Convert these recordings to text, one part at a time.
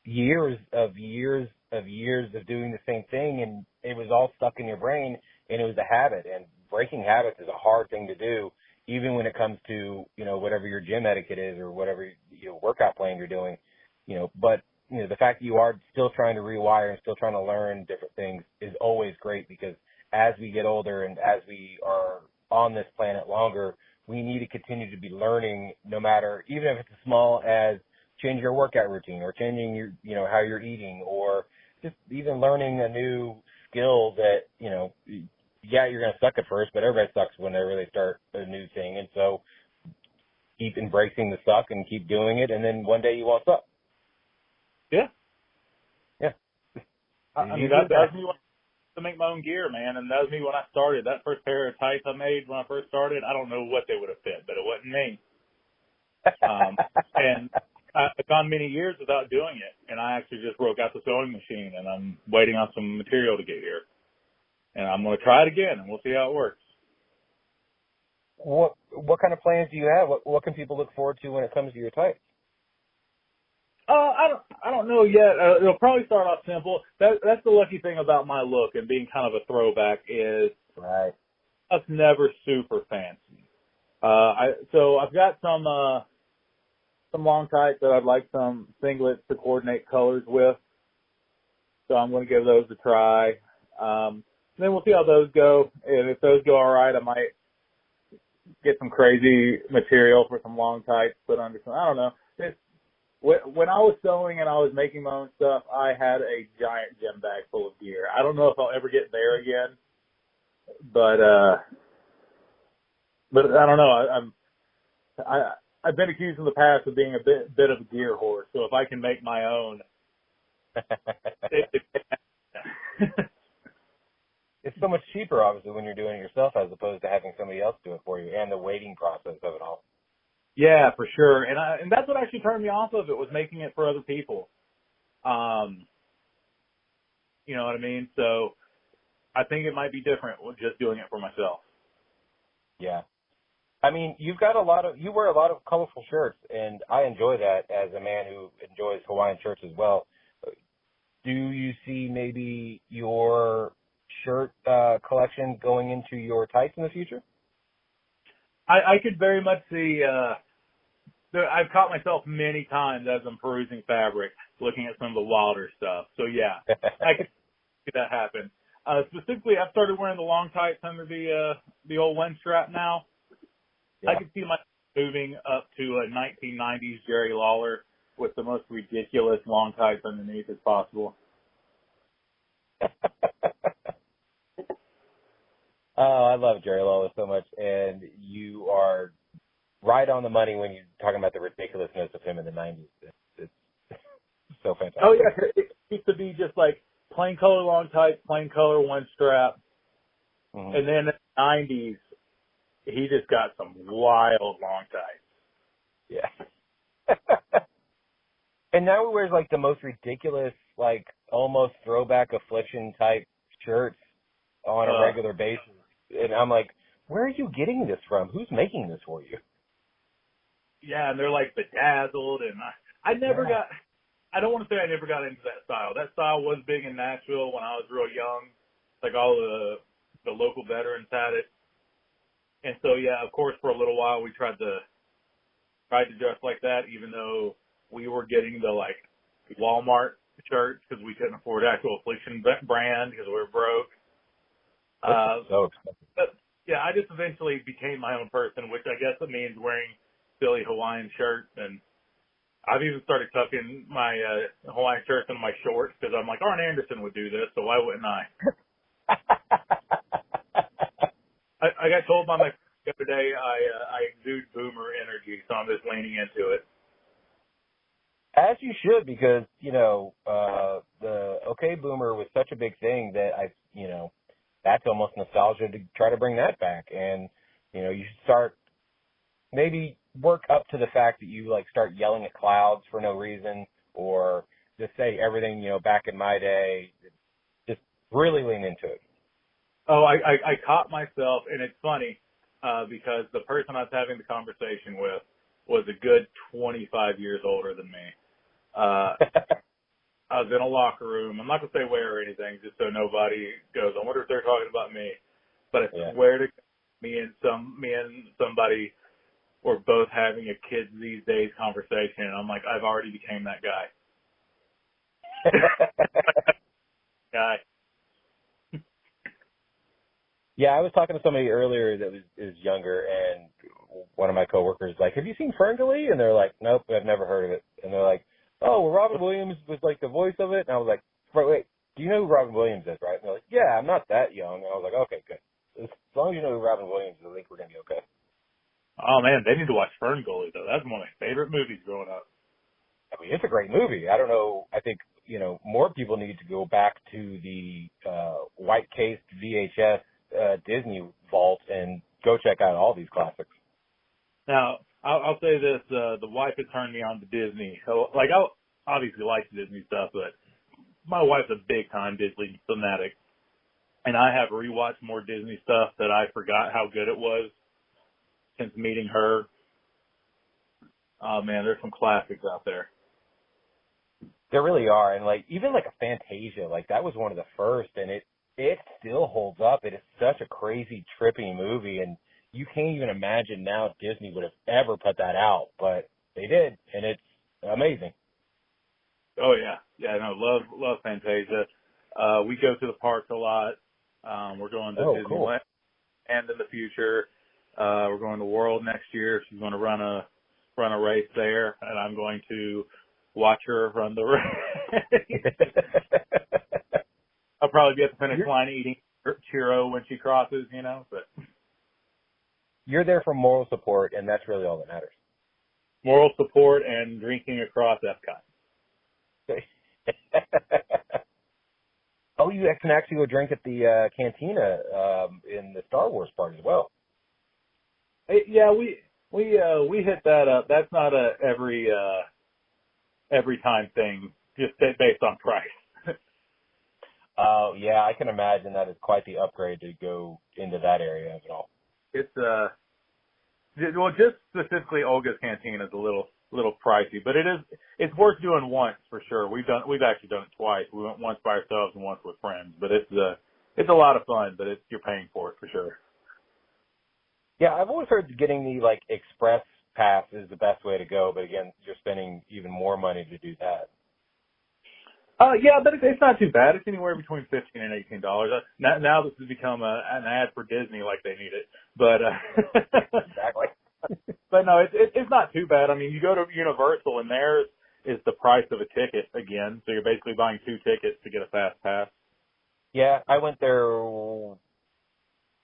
years of doing the same thing, and it was all stuck in your brain, and it was a habit. And breaking habits is a hard thing to do, even when it comes to, whatever your gym etiquette is or whatever, workout plan you're doing, but, the fact that you are still trying to rewire and still trying to learn different things is always great, because as we get older and as we are on this planet longer, we need to continue to be learning, no matter, even if it's as small as changing your workout routine or changing your, how you're eating, or just even learning a new skill that, yeah, you're going to suck at first, but everybody sucks whenever they start a new thing. And so keep embracing the suck and keep doing it. And then one day you won't suck. Yeah. Yeah. I mean, that was me when to make my own gear, man. And that was me when I started. That first pair of tights I made when I first started, I don't know what they would have fit, but it wasn't me. And I've gone many years without doing it. And I actually just broke out the sewing machine, and I'm waiting on some material to get here. And I'm going to try it again, and we'll see how it works. What kind of plans do you have? What can people look forward to when it comes to your tights? I don't know yet. It'll probably start off simple. That's the lucky thing about my look and being kind of a throwback is right. It's never super fancy. So I've got some long tights that I'd like some singlets to coordinate colors with. So I'm going to give those a try. Then we'll see how those go. And if those go all right, I might get some crazy material for some long tights put under some. I don't know. When I was sewing and I was making my own stuff, I had a giant gym bag full of gear. I don't know if I'll ever get there again, but I don't know. I've been accused in the past of being a bit of a gear horse. So if I can make my own, it's so much cheaper, obviously, when you're doing it yourself as opposed to having somebody else do it for you, and the waiting process of it all. Yeah, for sure. And that's what actually turned me off of it, was making it for other people. You know what I mean? So I think it might be different with just doing it for myself. Yeah. I mean, you wear a lot of colorful shirts, and I enjoy that as a man who enjoys Hawaiian shirts as well. Do you see maybe your shirt collection going into your tights in the future? I could very much see, I've caught myself many times as I'm perusing fabric, looking at some of the wilder stuff. So yeah, I could see that happen. Specifically, I've started wearing the long tights under the old one strap now. Yeah. I could see myself moving up to a 1990s Jerry Lawler with the most ridiculous long tights underneath as possible. Oh, I love Jerry Lawler so much, and you are right on the money when you're talking about the ridiculousness of him in the 90s. It's so fantastic. Oh, yeah, it used to be just like plain color long tights, plain color one strap. Mm-hmm. And then in the 90s, he just got some wild long tights. Yeah. And now he wears like the most ridiculous, like almost throwback affliction type shirts on a regular basis. And I'm like, where are you getting this from? Who's making this for you? Yeah, and they're like bedazzled, and I never got, I don't want to say I never got into that style. That style was big in Nashville when I was real young. Like all the local veterans had it. And so, yeah, of course, for a little while we tried to dress like that, even though we were getting the like Walmart shirts because we couldn't afford actual affliction brand because we were broke. So expensive. But yeah, I just eventually became my own person, which I guess it means wearing silly Hawaiian shirts. And I've even started tucking my Hawaiian shirts in my shorts because I'm like, Arn Anderson would do this, so why wouldn't I? I got told by my friend the other day I exude boomer energy, so I'm just leaning into it. As you should, because, the OK Boomer was such a big thing that that's almost nostalgia to try to bring that back. And, you should start, maybe work up to the fact that you like start yelling at clouds for no reason, or just say everything, back in my day, just really lean into it. Oh, I caught myself, and it's funny, because the person I was having the conversation with was a good 25 years older than me. in a locker room. I'm not going to say where or anything, just so nobody goes, I wonder if they're talking about me. But I swear to God, me and somebody were both having a kids these days conversation, and I'm like, I've already became that guy. Guy. Yeah, I was talking to somebody earlier that is younger, and one of my coworkers was like, "Have you seen Ferngully?" And they're like, "Nope, I've never heard of it." And they're like, "Oh, well, Robin Williams was like the voice of it." And I was like, "Wait, do you know who Robin Williams is, right?" And they're like, "Yeah, I'm not that young." And I was like, "Okay, good. As long as you know who Robin Williams is, I think we're gonna be okay." Oh man, they need to watch Ferngully though. That's one of my favorite movies growing up. I mean, it's a great movie. I don't know. I think, more people need to go back to the white case VHS Disney vault and go check out all these classics. Now, I'll say this, the wife had turned me on to Disney. So, like, I obviously like Disney stuff, but my wife's a big time Disney fanatic. And I have rewatched more Disney stuff that I forgot how good it was since meeting her. Oh man, there's some classics out there. There really are. And even a Fantasia, that was one of the first, and it still holds up. It is such a crazy, trippy movie, and you can't even imagine now if Disney would have ever put that out, but they did, and it's amazing. Oh yeah. Yeah, no, love Fantasia. We go to the parks a lot. We're going to Disneyland cool. and in the future. We're going to World next year. She's going to run a race there, and I'm going to watch her run the race. I'll probably be at the finish line eating churro when she crosses, but you're there for moral support, and that's really all that matters. Moral support and drinking across Epcot. Oh, you can actually go drink at the cantina in the Star Wars part as well. Yeah, we hit that up. That's not a every time thing, just based on price. Oh, yeah, I can imagine that is quite the upgrade to go into that area of it all. It's just specifically Olga's Cantina is a little pricey, but it's worth doing once for sure. We've actually done it twice. We went once by ourselves and once with friends, but it's a lot of fun, but you're paying for it for sure. Yeah, I've always heard getting the express pass is the best way to go, but again, you're spending even more money to do that. Yeah, but it's not too bad. It's anywhere between $15 and $18. Now this has become an ad for Disney, like they need it. But exactly. But no, it's not too bad. I mean, you go to Universal and theirs is the price of a ticket again, so you're basically buying 2 tickets to get a fast pass. Yeah, I went there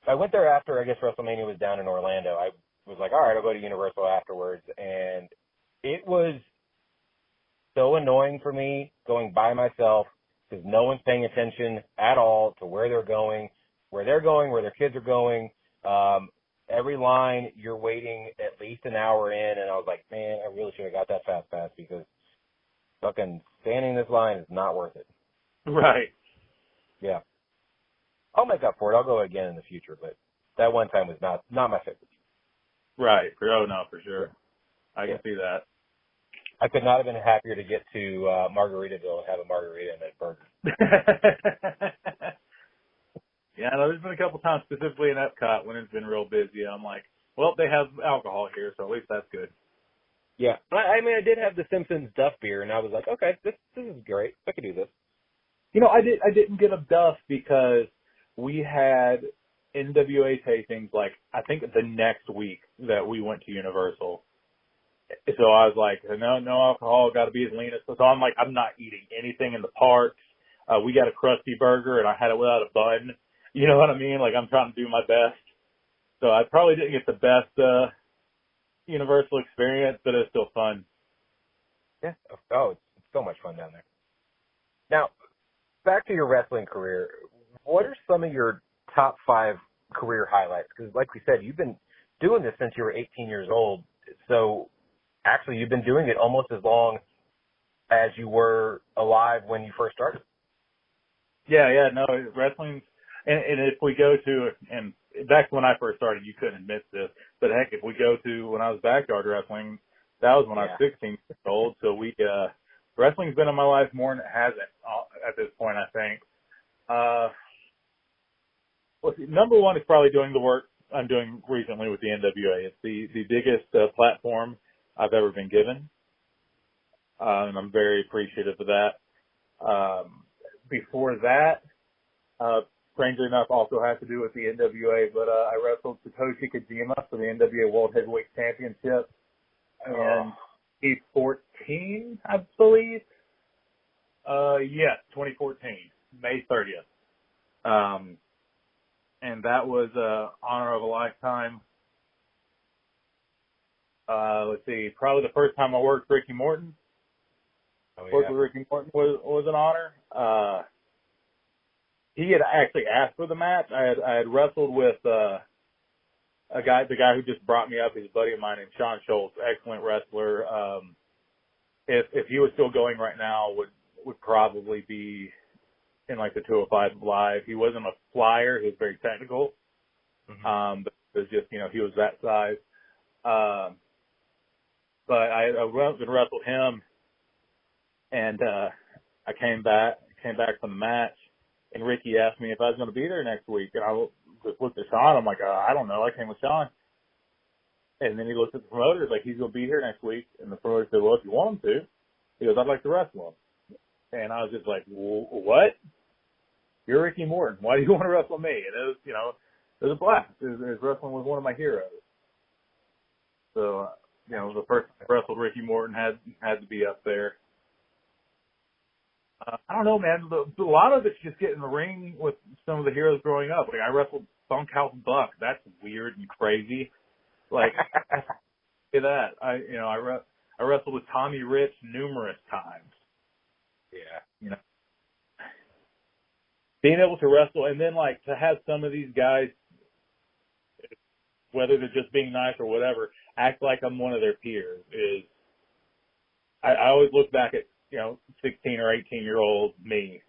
after I guess WrestleMania was down in Orlando. I was like, all right, I'll go to Universal afterwards, and it was so annoying for me going by myself because no one's paying attention at all to where they're going, where their kids are going. Every line you're waiting at least an hour in, and I was like, man, I really should have got that fast pass because fucking standing in this line is not worth it. Right. Yeah. I'll make up for it. I'll go again in the future, but that one time was not my favorite. Right. Oh, no, for sure. I can see that. I could not have been happier to get to Margaritaville and have a margarita and a burger. Yeah, no, there's been a couple times specifically in Epcot when it's been real busy. I'm like, well, they have alcohol here, so at least that's good. Yeah. I mean, I did have the Simpsons Duff beer, and I was like, okay, this is great. I could do this. I didn't get a Duff because we had NWA tastings, I think the next week that we went to Universal. So I was like, no alcohol, got to be as lean as. So I'm like, I'm not eating anything in the parks. We got a Krusty Burger, and I had it without a bun. You know what I mean? I'm trying to do my best. So I probably didn't get the best Universal experience, but it's still fun. Yeah. Oh, it's so much fun down there. Now, back to your wrestling career. What are some of your top 5 career highlights? Because like we said, you've been doing this since you were 18 years old. So actually, you've been doing it almost as long as you were alive when you first started. Yeah, no, wrestling's, and if we go to, and back when I first started, you couldn't admit this, but heck, if we go to when I was backyard wrestling, that was when I was 16 years old, so we wrestling's been in my life more than it hasn't at this point, I think. Well, see, number one is probably doing the work I'm doing recently with the NWA. It's the biggest platform I've ever been given. And I'm very appreciative of that. Before that, strangely enough, also has to do with the NWA, but I wrestled Satoshi Kojima for the NWA World Heavyweight Championship in 2014, I believe. Yes, 2014, May 30th. And that was honor of a lifetime. Let's see, probably the first time I worked Ricky Morton. Worked with Ricky Morton was an honor. He had actually asked for the match. I had wrestled with the guy who just brought me up. He's a buddy of mine named Sean Schultz, excellent wrestler. If he was still going right now, would probably be in like the 205 Live. He wasn't a flyer. He was very technical. Mm-hmm. But it was just, he was that size. But I wrestled him, and I came back from the match, and Ricky asked me if I was going to be there next week, and I just looked at Sean. I'm like, I don't know. I came with Sean. And then he looked at the promoter, like, he's going to be here next week. And the promoter said, well, if you want him to. He goes, I'd like to wrestle him. And I was just like, what? You're Ricky Morton. Why do you want to wrestle me? And it was, it was a blast. Wrestling was one of my heroes. So, the first time I wrestled Ricky Morton had to be up there. I don't know, man. A lot of it's just getting in the ring with some of the heroes growing up. Like, I wrestled Bunkhouse Buck. That's weird and crazy. Like, say that. I wrestled with Tommy Rich numerous times. Yeah. Being able to wrestle, and then, like, to have some of these guys, whether they're just being nice or whatever, act like I'm one of their peers is, I always look back at, 16 or 18-year-old me,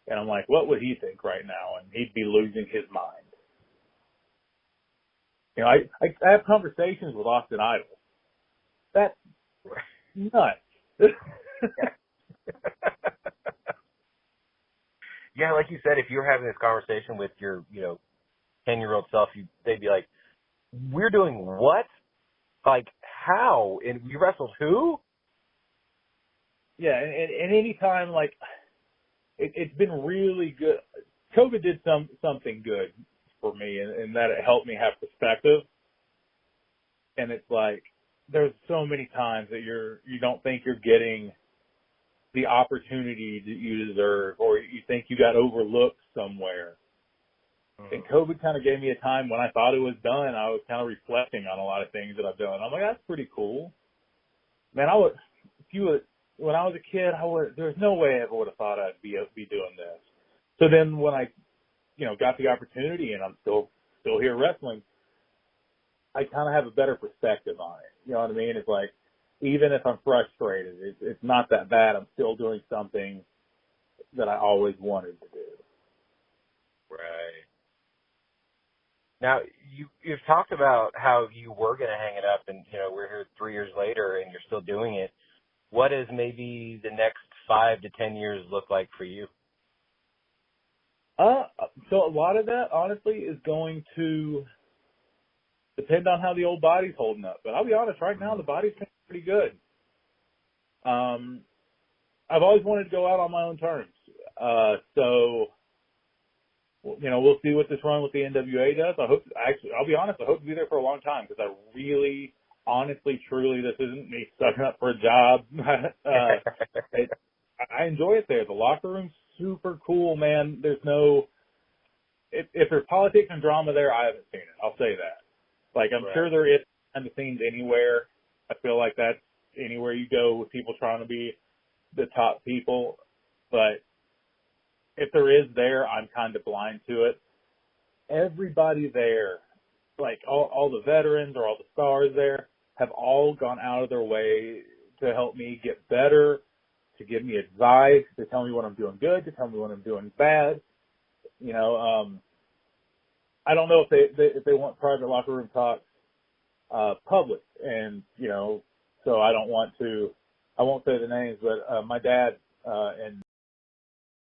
and I'm like, what would he think right now? And he'd be losing his mind. I have conversations with Austin Idol. That's nuts. Yeah, like you said, if you were having this conversation with your, 10-year-old self, they'd be like, we're doing what? Like, how? And you wrestled who? Yeah, and any time, like, it's been really good. COVID did something good for me, in that it helped me have perspective. And it's like, there's so many times that you don't think you're getting the opportunity that you deserve, or you think you got overlooked somewhere. And COVID kind of gave me a time when I thought it was done. I was kind of reflecting on a lot of things that I've done. I'm like, that's pretty cool. Man, when I was a kid, there's no way I ever would have thought I'd be doing this. So then when I, got the opportunity and I'm still here wrestling, I kind of have a better perspective on it. You know what I mean? It's like, even if I'm frustrated, it's not that bad. I'm still doing something that I always wanted to do. Right. Now, you've talked about how you were going to hang it up, and, we're here 3 years later, and you're still doing it. What does maybe the next 5 to 10 years look like for you? So a lot of that, honestly, is going to depend on how the old body's holding up. But I'll be honest, right now, the body's pretty good. I've always wanted to go out on my own terms. So, we'll see what this run with the NWA does. I'll be honest, I hope to be there for a long time, because I really, honestly, truly, this isn't me sucking up for a job. I enjoy it there. The locker room's super cool, man. There's if there's politics and drama there, I haven't seen it. I'll say that. Like, I'm sure there is behind the scenes anywhere. I feel like that's anywhere you go with people trying to be the top people. But if there is there, I'm kind of blind to it. Everybody there, like all the veterans or all the stars there, have all gone out of their way to help me get better, to give me advice, to tell me what I'm doing good, to tell me what I'm doing bad. I don't know if they want private locker room talks public, and so I don't want to I won't say the names, but my dad and